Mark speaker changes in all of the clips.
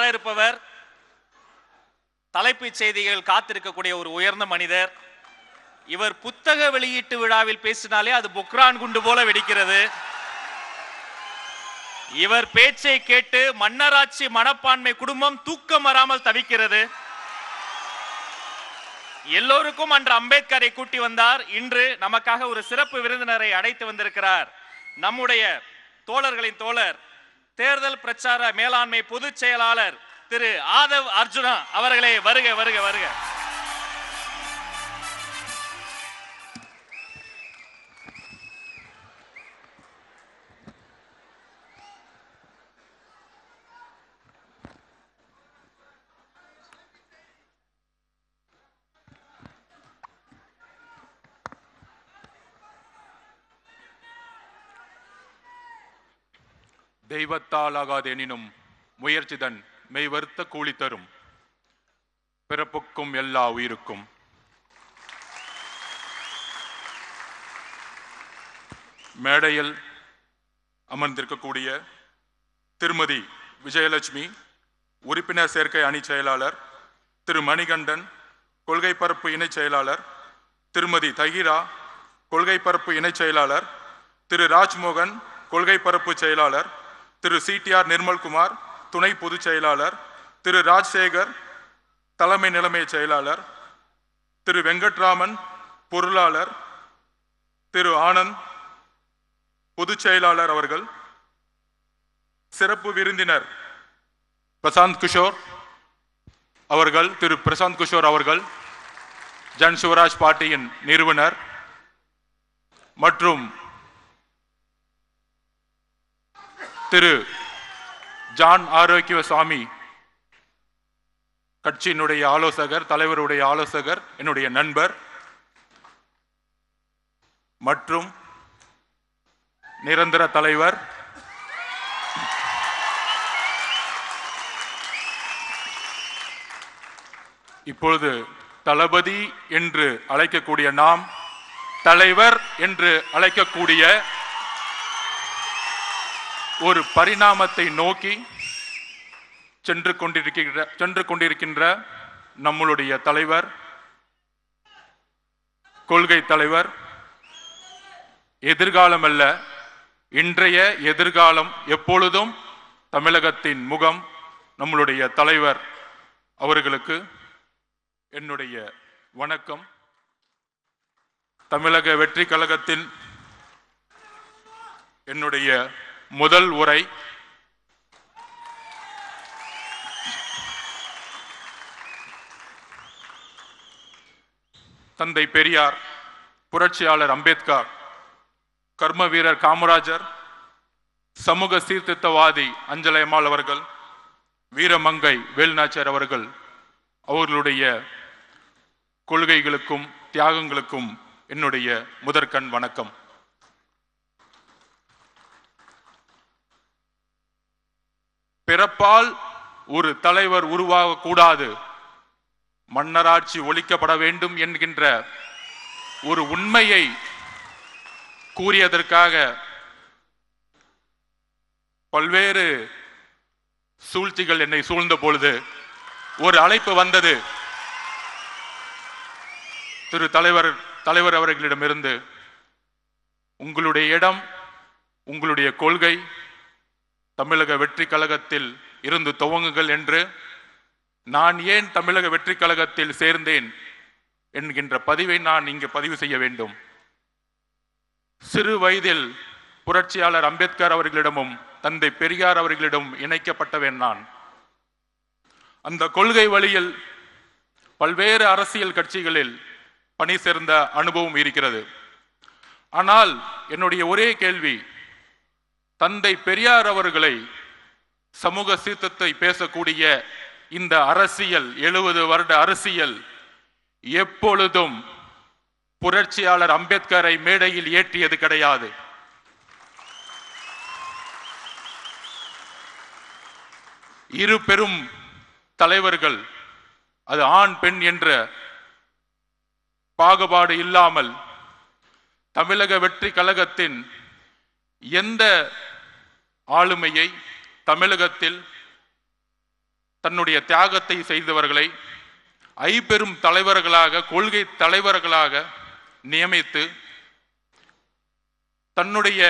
Speaker 1: வர இருப்பவர் தலைப்புச் செய்திகள் காத்திருக்கக்கூடிய ஒரு உயர்ந்த மனிதர். இவர் புத்தக வெளியீட்டு விழாவில் பேசினாலே அது பொக்ரான் குண்டு போல வெடிக்கிறது. இவர் பேச்சை கேட்டு மன்னராட்சி மனப்பான்மை குடும்பம் தூக்கம் வராமல் தவிக்கிறது. எல்லோருக்கும் அன்று அம்பேத்கரை கூட்டி வந்தார். இன்று நமக்காக ஒரு சிறப்பு விருந்தினரை அழைத்து வந்திருக்கிறார். நம்முடைய தோழர்களின் தோழர், தேர்தல் பிரச்சார மேலாண்மை பொதுச் செயலாளர் திரு ஆதவ் அர்ஜுனா அவர்களே, வருக வருக வருக.
Speaker 2: தெய்வத்தால் ஆகாதெனினும் முயற்சிதன் மெய்வருத்த கூலி தரும், பிறப்புக்கும் எல்லா உயிருக்கும். மேடையில் அமர்ந்திருக்கக்கூடிய திருமதி விஜயலட்சுமி, உறுப்பினர் சேர்க்கை அணி செயலாளர், திரு மணிகண்டன், கொள்கை பரப்பு இணை செயலாளர், திருமதி தகிரா, கொள்கை பரப்பு இணை செயலாளர், திரு ராஜ்மோகன், கொள்கை பரப்பு செயலாளர், திரு சிடிஆர் நிர்மல்குமார், துணை பொதுச் செயலாளர், திரு ராஜசேகர், தலைமை நிலைமை செயலாளர், திரு வெங்கட்ராமன், பொருளாளர், திரு ஆனந்த், பொதுச் செயலாளர் அவர்கள், சிறப்பு விருந்தினர் பிரசாந்த் கிஷோர் அவர்கள், திரு பிரசாந்த் கிஷோர் அவர்கள் ஜன் சிவராஜ் பார்ட்டியின் நிறுவனர், மற்றும் திரு ஜான் ஆரோக்கியசாமி, கட்சியினுடைய ஆலோசகர், தலைவருடைய ஆலோசகர், என்னுடைய நண்பர், மற்றும் நிரந்தர தலைவர் இப்பொழுது தளபதி என்று அழைக்கக்கூடிய நாம் தலைவர் என்று அழைக்கக்கூடிய ஒரு பரிணாமத்தை நோக்கி சென்று கொண்டிருக்கின்ற நம்மளுடைய தலைவர், கொள்கை தலைவர், எதிர்காலம் அல்ல இன்றைய எதிர்காலம், எப்பொழுதும் தமிழகத்தின் முகம் நம்மளுடைய தலைவர் அவர்களுக்கு என்னுடைய வணக்கம். தமிழக வெற்றி கழகத்தில் என்னுடைய முதல் உரை தந்தை பெரியார், புரட்சியாளர் அம்பேத்கர், கர்ம வீரர் காமராஜர், சமூக சீர்திருத்தவாதி அஞ்சலை அம்மாள் அவர்கள், வீரமங்கை வேலுநாச்சியார் அவர்கள் அவர்களுடைய கொள்கைகளுக்கும் தியாகங்களுக்கும் என்னுடைய முதற்கண் வணக்கம். பிறப்பால் ஒரு தலைவர் உருவாகக்கூடாது, மன்னராட்சி ஒழிக்கப்பட வேண்டும் என்கின்ற ஒரு உண்மையை கூறியதற்காக பல்வேறு சூழ்ச்சிகள் என்னை சூழ்ந்த பொழுது ஒரு அழைப்பு வந்தது. திரு தலைவர் அவர்களிடமிருந்து, உங்களுடைய இடம், உங்களுடைய கொள்கை தமிழக வெற்றி கழகத்தில் இருந்து துவங்குங்கள் என்று. நான் ஏன் தமிழக வெற்றி கழகத்தில் சேர்ந்தேன் என்கின்ற பதிவை நான் இங்கு பதிவு செய்ய வேண்டும். சிறு வயதில் புரட்சியாளர் அம்பேத்கர் அவர்களிடமும் தந்தை பெரியார் அவர்களிடம் இணைக்கப்பட்டவன் நான். அந்த கொள்கை வழியில் பல்வேறு அரசியல் கட்சிகளில் பணி சேர்ந்த அனுபவம் இருக்கிறது. ஆனால் என்னுடைய ஒரே கேள்வி, தந்தை பெரியார் அவர்களை சமூக சீர்திருத்தத்தை பேசக்கூடிய இந்த அரசியல், 70 வருட அரசியல் எப்பொழுதும் புரட்சியாளர் அம்பேத்கரை மேடையில் ஏற்றியது கிடையாது. இரு பெரும் தலைவர்கள், அது ஆண் பெண் என்ற பாகுபாடு இல்லாமல் தமிழக வெற்றி கழகத்தின் எந்த ஆளுமையை தமிழகத்தில் தன்னுடைய தியாகத்தை செய்தவர்களை ஐபெரும் தலைவர்களாக, கொள்கை தலைவர்களாக நியமித்து தன்னுடைய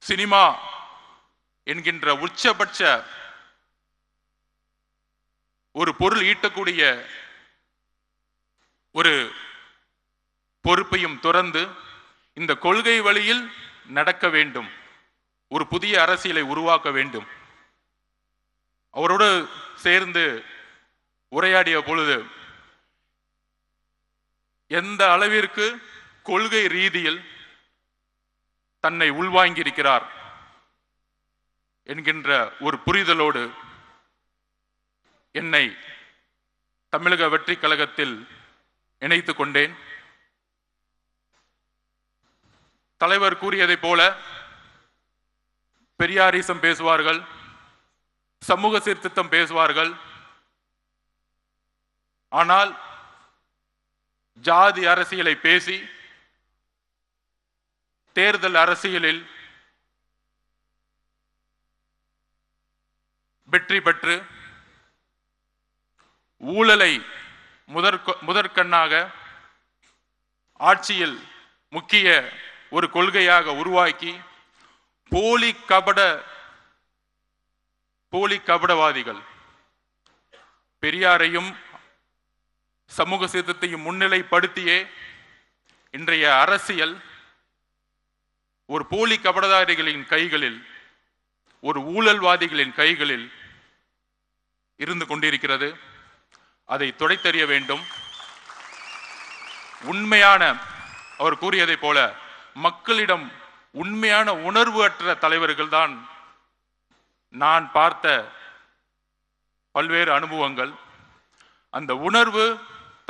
Speaker 2: சினிமா என்கின்ற உச்சபட்ச ஒரு பொருள் ஈட்டக்கூடிய ஒரு பொறுப்பையும் துறந்து இந்த கொள்கை வழியில் நடக்க வேண்டும், ஒரு புதிய அரசியலை உருவாக்க வேண்டும். அவரோடு சேர்ந்து உரையாடிய பொழுது எந்த அளவிற்கு கொள்கை ரீதியில் தன்னை உள்வாங்கியிருக்கிறார் என்கின்ற ஒரு புரிதலோடு என்னை தமிழக வெற்றி கழகத்தில் இணைத்துக் கொண்டேன். தலைவர் கூறியதைப் போல பெரியாரிசம் பேசுவார்கள், சமூக சீர்திருத்தம் பேசுவார்கள். ஆனால் ஜாதி அரசியலை பேசி தேர்தல் அரசியலில் வெற்றி பெற்று ஊழலை முதற்கண்ணாக ஆட்சியில் முக்கிய ஒரு கொள்கையாக உருவாக்கி போலி கபடவாதிகள் பெரியாரையும் சமூக சீர்திருத்தத்தையும் முன்னிலைப்படுத்தியே இன்றைய அரசியல் ஒரு போலி கபடதாரிகளின் கைகளில், ஒரு ஊழல்வாதிகளின் கைகளில் இருந்து கொண்டிருக்கிறது. அதை துடைத்தெறிய வேண்டும். உண்மையான, அவர் கூறியதைப் போல மக்களிடம் உண்மையான உணர்வு அற்ற தலைவர்கள் தான் நான் பார்த்த பல்வேறு அனுபவங்கள். அந்த உணர்வு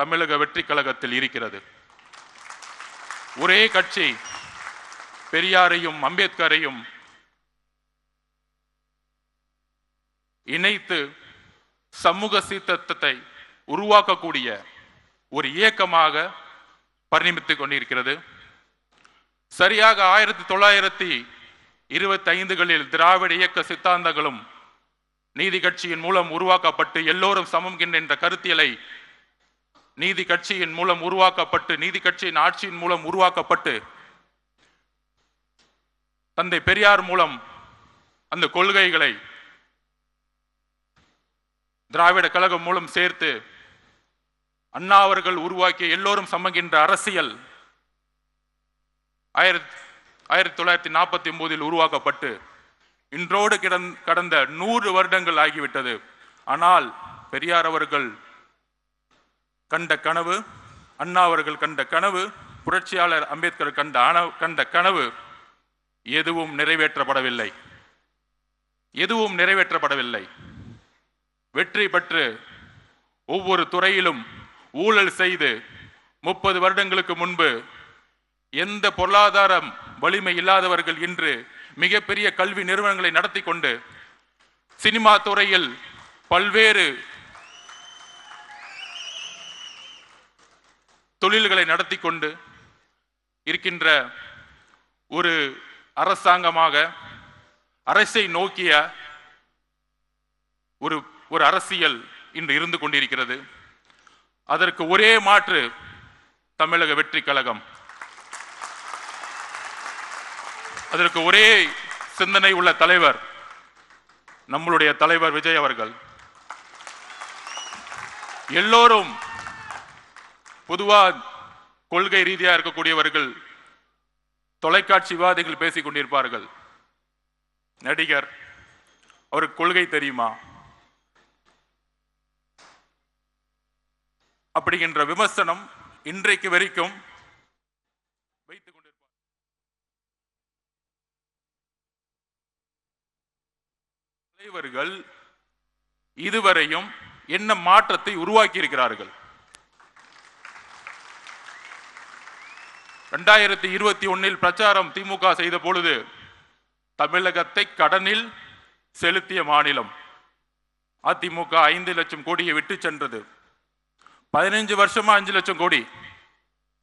Speaker 2: தமிழக வெற்றி கழகத்தில் இருக்கிறது. ஒரே கட்சி பெரியாரையும் அம்பேத்கரையும் இணைத்து சமூக சீர்திருத்தத்தை உருவாக்கக்கூடிய ஒரு இயக்கமாக பரிணமித்துக் கொண்டிருக்கிறது. சரியாக 1925களில் திராவிட இயக்க சித்தாந்தங்களும் நீதி கட்சியின் மூலம் உருவாக்கப்பட்டு எல்லோரும் சமம் என்ற கருத்தியலை நீதி கட்சியின் மூலம் உருவாக்கப்பட்டு, நீதி கட்சியின் ஆட்சியின் மூலம் உருவாக்கப்பட்டு, தந்தை பெரியார் மூலம் அந்த கொள்கைகளை திராவிட கழகம் மூலம் சேர்த்து அண்ணா அவர்கள் உருவாக்கிய எல்லோரும் சமகின்ற அரசியல் 1949 உருவாக்கப்பட்டு இன்றோடு கடந்த 100 வருடங்கள் ஆகிவிட்டது. ஆனால் பெரியார் அவர்கள் கண்ட கனவு, அண்ணா அவர்கள் கண்ட கனவு, புரட்சியாளர் அம்பேத்கர் கண்ட கனவு எதுவும் நிறைவேற்றப்படவில்லை. வெற்றி பெற்று ஒவ்வொரு துறையிலும் ஊழல் செய்து 30 வருடங்களுக்கு முன்பு எந்த பொருளாதாரம் வலிமை இல்லாதவர்கள் இன்று மிகப்பெரிய கல்வி நிறுவனங்களை நடத்தி கொண்டு சினிமா துறையில் பல்வேறு தொழில்களை நடத்தி கொண்டு இருக்கின்ற ஒரு அரசாங்கமாக, அரசை நோக்கிய ஒரு அரசியல் இன்று இருந்து கொண்டிருக்கிறது. அதற்கு ஒரே மாற்று தமிழக வெற்றி கழகம். அதற்கு ஒரே சிந்தனை உள்ள தலைவர் நம்மளுடைய தலைவர் விஜய் அவர்கள். எல்லோரும் பொதுவா கொள்கை ரீதியாக இருக்கக்கூடியவர்கள் தொலைக்காட்சி விவாதிகள் பேசிக் கொண்டிருப்பார்கள். நடிகர், அவருக்கு கொள்கை தெரியுமா அப்படிங்கிற விமர்சனம் இன்றைக்கு வரைக்கும் வைத்துக் கொண்டிருப்பார். தலைவர்கள் இதுவரையும் என்ன மாற்றத்தை உருவாக்கி இருக்கிறார்கள்? 2021 பிரச்சாரம் திமுக செய்த பொழுது தமிழகத்தை கடனில் செலுத்திய மாநிலம் அதிமுக 5 லட்சம் கோடியை விட்டு சென்றது. 15 வருஷமா 5 லட்சம் கோடி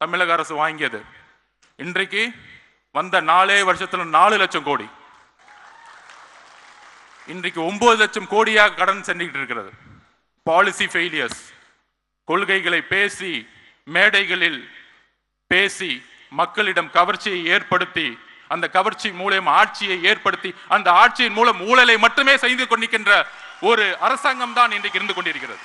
Speaker 2: தமிழக அரசு வாங்கியது. இன்றைக்கு வந்த 4 வருஷத்துல 4 லட்சம் கோடி. இன்றைக்கு 9 லட்சம் கோடியாக கடன் சென்றுகிட்டு இருக்கிறது. பாலிசி ஃபெயிலியர்ஸ், கொள்கைகளை பேசி மேடைகளில் பேசி மக்களிடம் கவர்ச்சியை ஏற்படுத்தி அந்த கவர்ச்சி மூலம் ஆட்சியை ஏற்படுத்தி அந்த ஆட்சியின் மூலம் ஊழலை மட்டுமே செய்து கொண்டிருக்கின்ற ஒரு அரசாங்கம் தான் இன்றைக்கு இருந்து கொண்டிருக்கிறது.